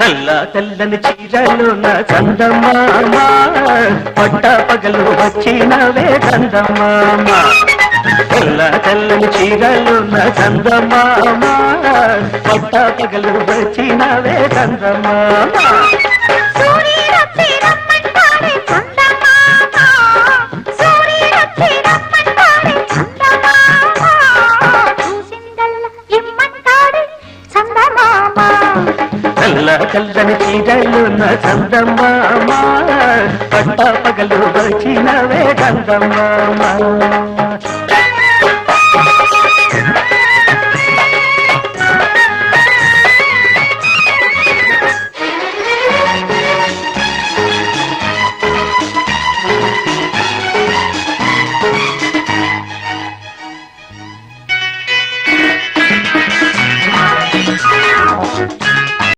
నల్ల తెల్లని చీరలోన చందమామ పట్ట పగలు వచ్చినవే చందమామ తెల్ల తెల్లని చీరలోన చందమామ పట్ట పగలు వచ్చినవే చందమామ తెల్ల తెల్లని చీరలోన చందమామ పట్ట పగలు వచ్చినవే చందమామ